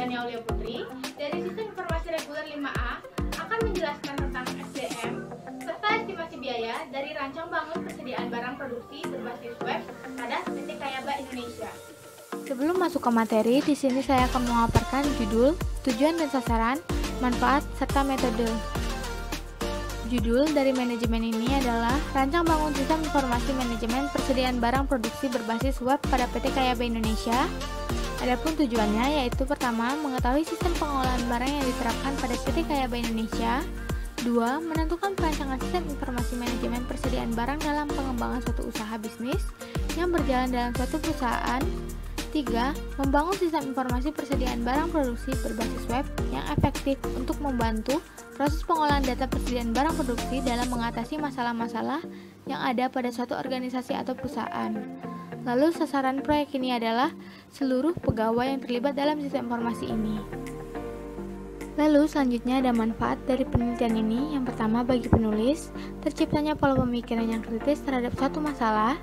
Dania Aulia Putri dari Sistem Informasi Reguler 5A akan menjelaskan tentang SDM serta estimasi biaya dari rancang bangun persediaan barang produksi berbasis web pada PT Kayaba Indonesia. Sebelum masuk ke materi, di sini saya akan memaparkan judul, tujuan dan sasaran, manfaat, serta metode. Judul dari manajemen ini adalah Rancang Bangun Sistem Informasi Manajemen Persediaan Barang Produksi Berbasis Web pada PT Kayaba Indonesia. Adapun tujuannya yaitu pertama, mengetahui sistem pengolahan barang yang diterapkan pada PT Kayaba Indonesia. 2. Menentukan perancangan sistem informasi manajemen persediaan barang dalam pengembangan suatu usaha bisnis yang berjalan dalam suatu perusahaan. 3. Membangun sistem informasi persediaan barang produksi berbasis web yang efektif untuk membantu proses pengolahan data persediaan barang produksi dalam mengatasi masalah-masalah yang ada pada suatu organisasi atau perusahaan. Lalu sasaran proyek ini adalah seluruh pegawai yang terlibat dalam sistem informasi ini. Lalu selanjutnya ada manfaat dari penelitian ini. Yang pertama, bagi penulis, terciptanya pola pemikiran yang kritis terhadap suatu masalah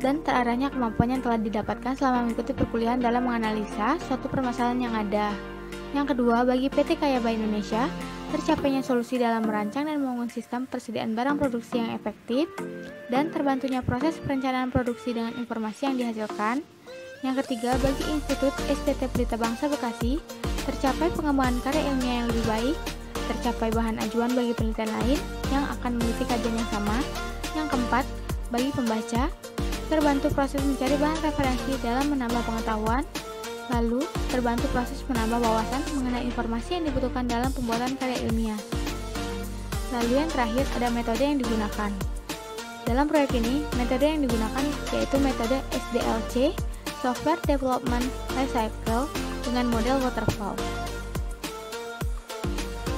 dan terarahnya kemampuan yang telah didapatkan selama mengikuti perkuliahan dalam menganalisa suatu permasalahan yang ada. Yang kedua, bagi PT Kayaba Indonesia, tercapainya solusi dalam merancang dan membangun sistem persediaan barang produksi yang efektif dan terbantunya proses perencanaan produksi dengan informasi yang dihasilkan. Yang ketiga, bagi Institut STT Pelita Bangsa Bekasi, tercapai pengembangan karya ilmiah yang lebih baik, tercapai bahan ajuan bagi penelitian lain yang akan meneliti kajian yang sama. Yang keempat, bagi pembaca, terbantu proses mencari bahan referensi dalam menambah pengetahuan, lalu terbantu proses menambah wawasan mengenai informasi yang dibutuhkan dalam pembuatan karya ilmiah. Lalu yang terakhir ada metode yang digunakan. Dalam proyek ini, metode yang digunakan yaitu metode SDLC, Software Development Lifecycle, dengan model waterfall.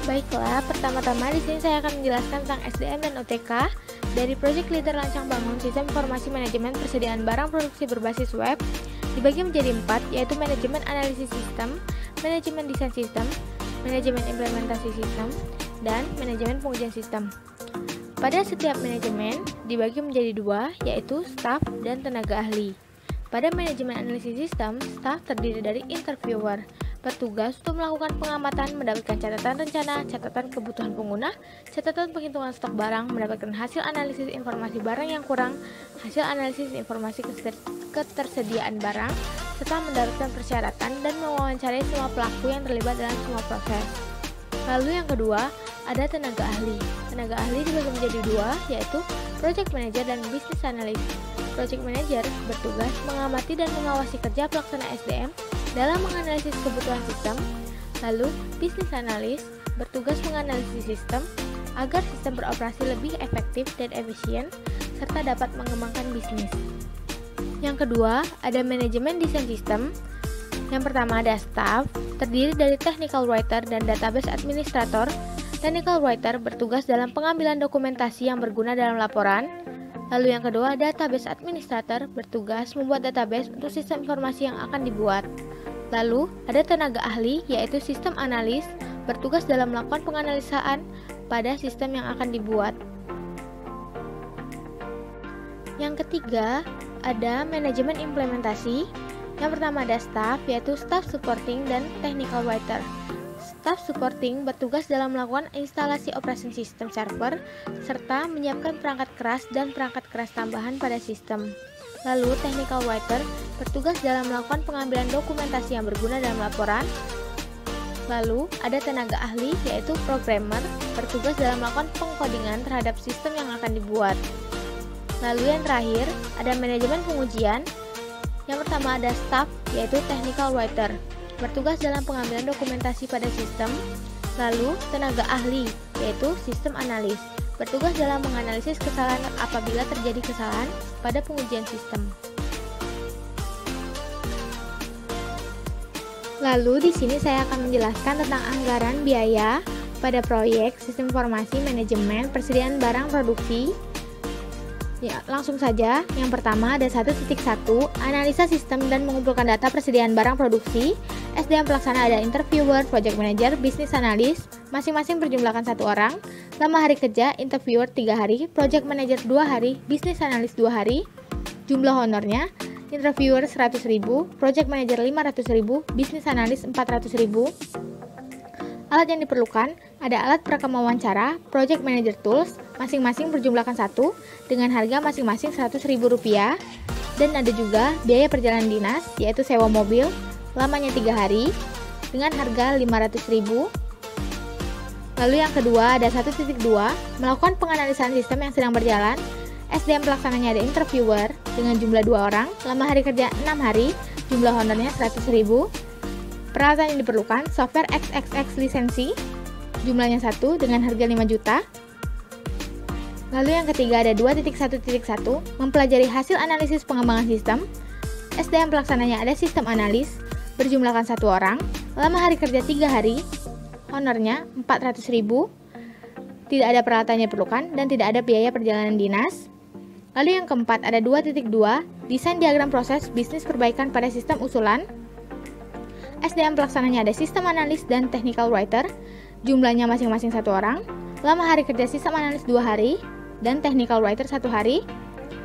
Baiklah, pertama-tama di sini saya akan menjelaskan tentang SDM dan OTK dari Project Leader Rancang Bangun Sistem Informasi Manajemen Persediaan Barang Produksi Berbasis Web. Dibagi menjadi 4, yaitu manajemen analisis sistem, manajemen desain sistem, manajemen implementasi sistem, dan manajemen pengujian sistem. Pada setiap manajemen dibagi menjadi 2, yaitu staf dan tenaga ahli. Pada manajemen analisis sistem, staf terdiri dari interviewer, bertugas untuk melakukan pengamatan, mendapatkan catatan rencana, catatan kebutuhan pengguna, catatan penghitungan stok barang, mendapatkan hasil analisis informasi barang yang kurang, hasil analisis informasi ketersediaan barang, serta mendapatkan persyaratan dan mewawancarai semua pelaku yang terlibat dalam semua proses. Lalu yang kedua, ada tenaga ahli. Tenaga ahli dibagi menjadi 2, yaitu project manager dan business analyst. Project manager bertugas mengamati dan mengawasi kerja pelaksana SDM dalam menganalisis kebutuhan sistem. Lalu, business analyst bertugas menganalisis sistem agar sistem beroperasi lebih efektif dan efisien serta dapat mengembangkan bisnis. Yang kedua, ada manajemen desain sistem. Yang pertama ada staff, terdiri dari technical writer dan database administrator. Technical writer bertugas dalam pengambilan dokumentasi yang berguna dalam laporan. Lalu yang kedua, database administrator bertugas membuat database untuk sistem informasi yang akan dibuat. Lalu, ada tenaga ahli, yaitu sistem analis, bertugas dalam melakukan penganalisaan pada sistem yang akan dibuat. Yang ketiga, ada manajemen implementasi. Yang pertama ada staff, yaitu staff supporting dan technical writer. Staff supporting bertugas dalam melakukan instalasi operation system server, serta menyiapkan perangkat keras dan perangkat keras tambahan pada sistem. Lalu, technical writer bertugas dalam melakukan pengambilan dokumentasi yang berguna dalam laporan. Lalu, ada tenaga ahli, yaitu programmer, bertugas dalam melakukan pengkodingan terhadap sistem yang akan dibuat. Lalu yang terakhir, ada manajemen pengujian. Yang pertama ada staff, yaitu technical writer, bertugas dalam pengambilan dokumentasi pada sistem. Lalu, tenaga ahli, yaitu sistem analis, bertugas dalam menganalisis kesalahan apabila terjadi kesalahan pada pengujian sistem. Lalu di sini saya akan menjelaskan tentang anggaran biaya pada proyek Sistem Informasi Manajemen Persediaan Barang Produksi. Ya, langsung saja. Yang pertama ada 1.1, analisa sistem dan mengumpulkan data persediaan barang produksi. SDM pelaksana ada interviewer, project manager, business analyst, masing-masing berjumlahkan 1 orang. Lama hari kerja, interviewer 3 hari, project manager 2 hari, business analyst 2 hari. Jumlah honornya interviewer 100.000, project manager 500.000, business analyst 400.000. Alat yang diperlukan ada alat perekam wawancara, project manager tools, masing-masing berjumlahkan 1 dengan harga masing-masing Rp100.000, dan ada juga biaya perjalanan dinas yaitu sewa mobil, lamanya 3 hari dengan harga Rp500.000. Lalu yang kedua ada 1.2, melakukan penganalisan sistem yang sedang berjalan. SDM pelaksananya ada interviewer dengan jumlah 2 orang, lama hari kerja 6 hari, jumlah honornya Rp100.000. Peralatan yang diperlukan, software XXX lisensi, jumlahnya 1 dengan harga 5 juta. Lalu yang ketiga ada 2.1.1, mempelajari hasil analisis pengembangan sistem. SDM pelaksananya ada sistem analis, berjumlahkan 1 orang, lama hari kerja 3 hari, honornya Rp400.000. Tidak ada peralatan yang diperlukan dan tidak ada biaya perjalanan dinas. Lalu yang keempat ada 2.2, desain diagram proses bisnis perbaikan pada sistem usulan. SDM pelaksananya ada sistem analis dan technical writer, jumlahnya masing-masing 1 orang, lama hari kerja sistem analis 2 hari, dan technical writer 1 hari,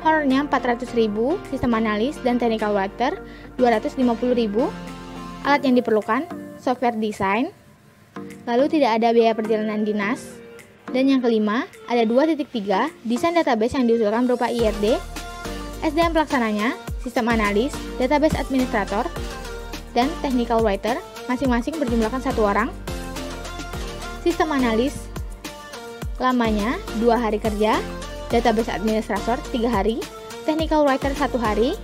honornya Rp400.000, sistem analis dan technical writer Rp250.000. Alat yang diperlukan, software design, lalu tidak ada biaya perjalanan dinas. Dan yang kelima, ada 2.3, desain database yang diusulkan berupa IRD. SDM pelaksananya, sistem analis, database administrator, dan technical writer, masing-masing berjumlahkan 1 orang. Sistem analis, lamanya 2 hari kerja, database administrator 3 hari, technical writer 1 hari,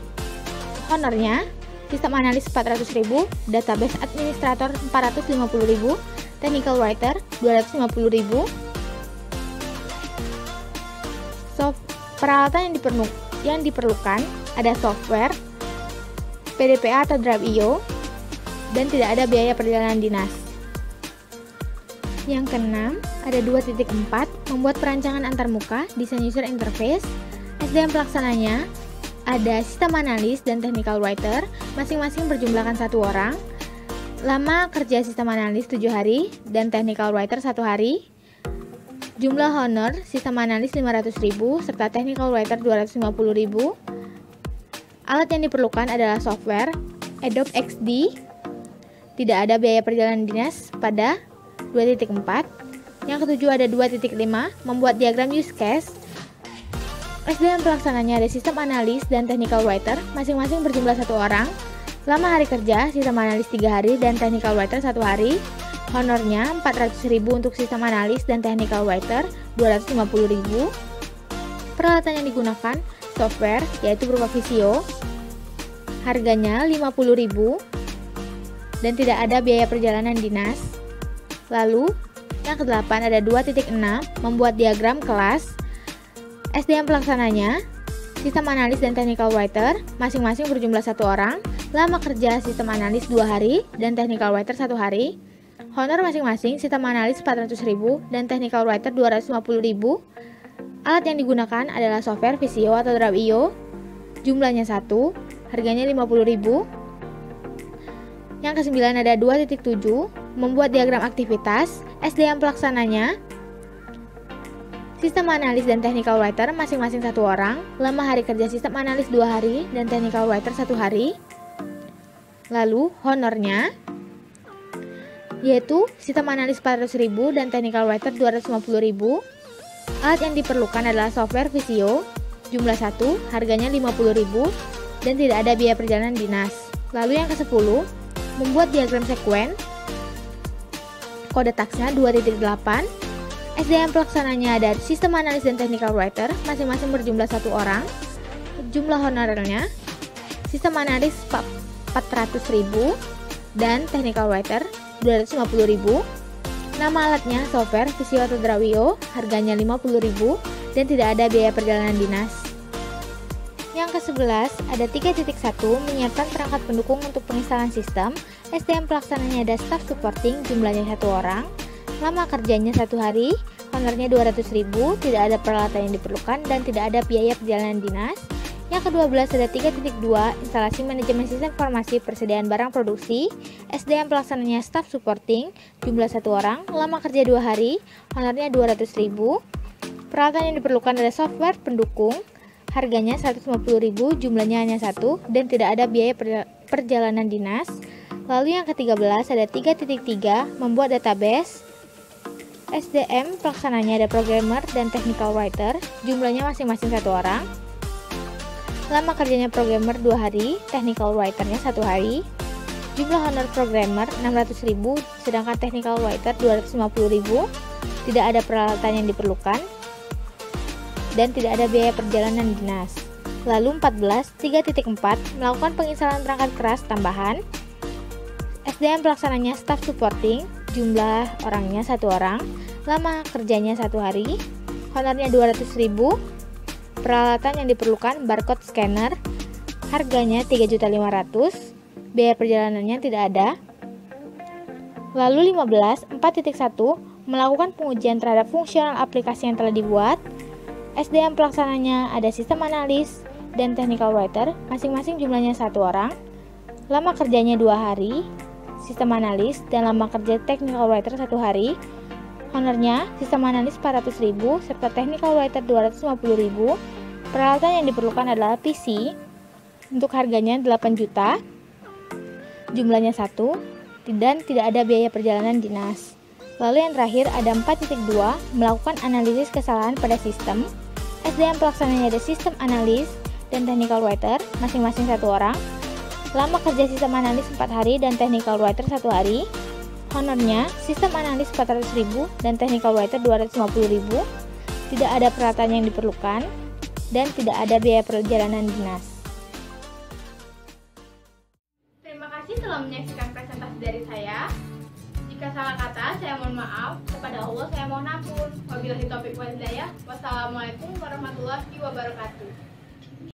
honornya, sistem analis Rp400.000, database administrator Rp450.000, technical writer Rp250.000. Peralatan yang diperlukan ada software, PDPA atau Drive.io, dan tidak ada biaya perjalanan dinas. Yang keenam, ada 2.4, membuat perancangan antarmuka, desain user interface. SDM pelaksananya ada sistem analis dan technical writer, masing-masing berjumlahkan 1 orang. Lama kerja sistem analis 7 hari dan technical writer 1 hari. Jumlah honor sistem analis Rp500.000 serta technical writer Rp250.000. Alat yang diperlukan adalah software Adobe XD. Tidak ada biaya perjalanan dinas pada 2.4. Yang ketujuh ada 2.5, membuat diagram use case. SDM pelaksananya ada sistem analis dan technical writer, masing-masing berjumlah 1 orang. Lama hari kerja, sistem analis 3 hari dan technical writer 1 hari. Honornya Rp400.000 untuk sistem analis dan technical writer Rp250.000. Peralatan yang digunakan software yaitu berupa Visio, harganya Rp50.000 dan tidak ada biaya perjalanan dinas. Lalu yang ke-8 ada 2.6, membuat diagram kelas. SDM pelaksananya sistem analis dan technical writer, masing-masing berjumlah 1 orang. Lama kerja sistem analis 2 hari dan technical writer 1 hari. Honor masing-masing sistem analis Rp400.000 dan technical writer Rp250.000. Alat yang digunakan adalah software Visio atau Drive.io, jumlahnya 1, harganya Rp50.000. Yang ke-9 ada 2.7, membuat diagram aktivitas. SDM pelaksananya sistem analis dan technical writer, masing-masing 1 orang. Lama hari kerja sistem analis 2 hari dan technical writer 1 hari. Lalu honornya yaitu sistem analis Rp400.000 dan technical writer Rp250.000. Alat yang diperlukan adalah software Visio, jumlah 1, harganya Rp50.000 dan tidak ada biaya perjalanan dinas. Lalu yang ke-10, membuat diagram sekuen. Kode taksnya 2.8. SDM pelaksananya ada sistem analis dan technical writer, masing-masing berjumlah 1 orang. Jumlah honornya sistem analis Rp400.000 dan technical writer Rp250.000. Nama alatnya software Visio atau Drive.io, harganya Rp50.000 dan tidak ada biaya perjalanan dinas. Yang ke-11 ada 3.1, menyiapkan perangkat pendukung untuk penginstalan sistem. SDM pelaksananya ada staff supporting, jumlahnya 1 orang. Lama kerjanya 1 hari, honornya Rp200.000, tidak ada peralatan yang diperlukan dan tidak ada biaya perjalanan dinas. Yang ke-12 ada 3.2, instalasi manajemen sistem informasi persediaan barang produksi. SDM pelaksananya staff supporting, jumlah 1 orang, lama kerja 2 hari, honornya Rp200.000. Peralatan yang diperlukan adalah software pendukung, harganya 150.000, jumlahnya hanya 1, dan tidak ada biaya perjalanan dinas. Lalu yang ke-13 ada 3.3, membuat database. SDM pelaksananya ada programmer dan technical writer, jumlahnya masing-masing 1 orang. Lama kerjanya programmer 2 hari, technical writernya 1 hari. Jumlah honor programmer 600.000, sedangkan technical writer 250.000. Tidak ada peralatan yang diperlukan dan tidak ada biaya perjalanan dinas. Lalu 14, 3.4, melakukan penginstalan perangkat keras tambahan. SDM pelaksananya staff supporting, jumlah orangnya 1 orang, lama kerjanya 1 hari, honornya 200.000, peralatan yang diperlukan barcode scanner, harganya 3.500.000, biaya perjalanannya tidak ada. Lalu 15, 4.1, melakukan pengujian terhadap fungsional aplikasi yang telah dibuat. SDM pelaksananya ada sistem analis dan technical writer, masing-masing jumlahnya 1 orang, lama kerjanya 2 hari, sistem analis dan lama kerja technical writer 1 hari. Honornya sistem analis 400.000 serta technical writer 250.000. Peralatan yang diperlukan adalah PC untuk harganya 8 juta, jumlahnya 1, dan tidak ada biaya perjalanan dinas. Lalu yang terakhir ada 4.2, melakukan analisis kesalahan pada sistem. SDM pelaksananya ada sistem analis dan technical writer, masing-masing 1 orang. Lama kerja sistem analis 4 hari dan technical writer 1 hari. Honornya sistem analis 400.000 dan technical writer 250.000. Tidak ada peralatan yang diperlukan dan tidak ada biaya perjalanan dinas. Terima kasih telah menyaksikan presentasi dari saya. Jika salah kata, saya mohon maaf. Kepada Allah, saya mohon ampun. Wabillahi taufiq wal hidayah. Wassalamualaikum warahmatullahi wabarakatuh.